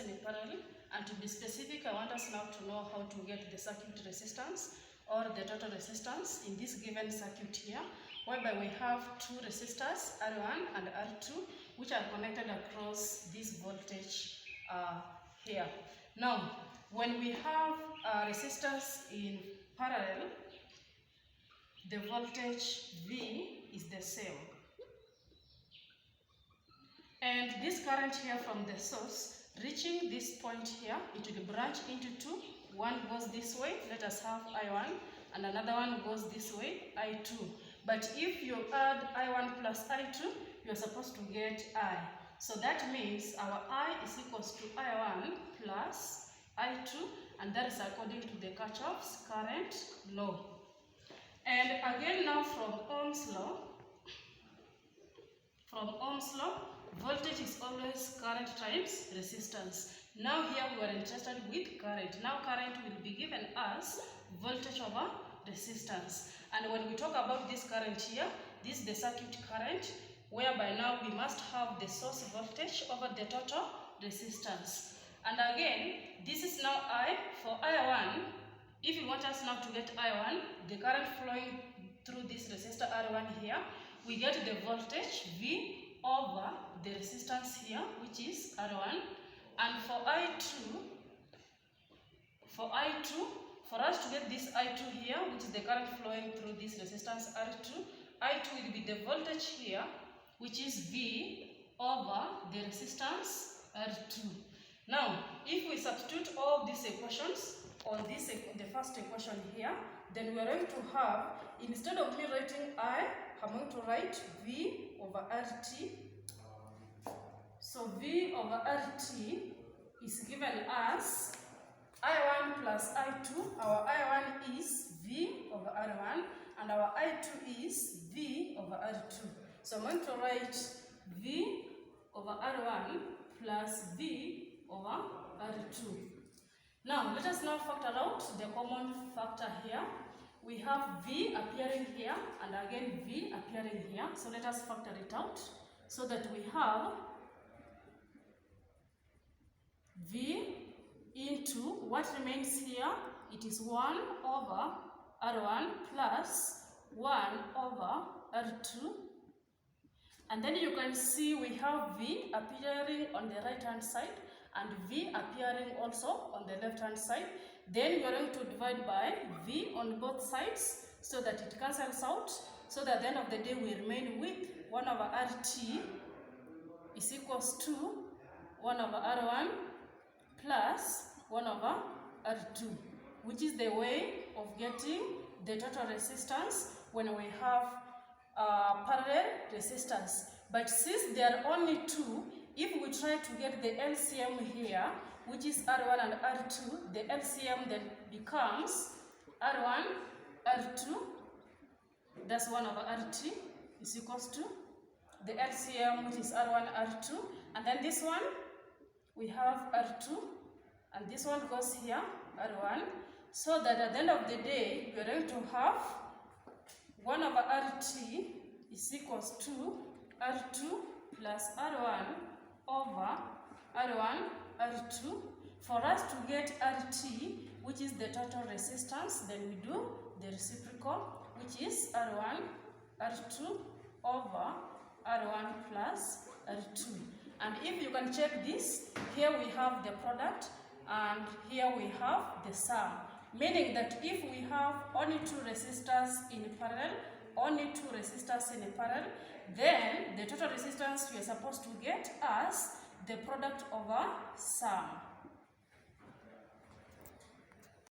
in parallel, and to be specific, I want us now to know how to get the circuit resistance or the total resistance in this given circuit here, whereby we have two resistors, R1 and R2, which are connected across this voltage here. Now, when we have resistors in parallel, the voltage V is the same. And this current here from the source, reaching this point here, it will branch into two. One goes this way, let us have I1, and another one goes this way, I2. But if you add I1 plus I2, you're supposed to get I. So that means our I is equals to I1 plus I2, and that is according to the Kirchhoff's current law. And again now from Ohm's law, voltage is always current times resistance. Now here we are interested with current. Now current will be given as voltage over resistance. And when we talk about this current here, this is the circuit current, whereby now we must have the source voltage over the total resistance. And again, this is now I. For I1, if you want us now to get I1, the current flowing through this resistor R1 here, we get the voltage V over the resistance here, which is R1. And for I2, for us to get this I2 here, which is the current flowing through this resistance R2, I2 will be the voltage here, which is V over the resistance R2. Now, if we substitute all these equations on this, the first equation here, then we are going to have, instead of me writing I, I'm going to write V over RT. So V over RT is given as I1 plus I2. Our I1 is V over R1, and our I2 is V over R2. So I'm going to write V over R1 plus V over R2. Now, let us now factor out the common factor here. We have V appearing here, and again V appearing here. So let us factor it out so that we have V into what remains here. It is 1 over R1 plus 1 over R2. And then you can see we have V appearing on the right hand side and V appearing also on the left hand side. Then we are going to divide by V on both sides so that it cancels out, so that at the end of the day we remain with 1 over RT is equals to 1 over R1 plus 1 over R2, which is the way of getting the total resistance when we have parallel resistance. But since there are only two, if we try to get the LCM here, which is R1 and R2, the LCM then becomes R1, R2, that's 1 over RT is equals to the LCM, which is R1, R2, and then this one, we have R2, and this one goes here, R1, so that at the end of the day, we are going to have 1 over RT is equals to R2 plus R1 over R1, R2. For us to get RT, which is the total resistance, then we do the reciprocal, which is R1, R2 over R1 plus R2. And if you can check this, here we have the product and here we have the sum. Meaning that if we have only two resistors in parallel, then the total resistance we are supposed to get as the product over sum.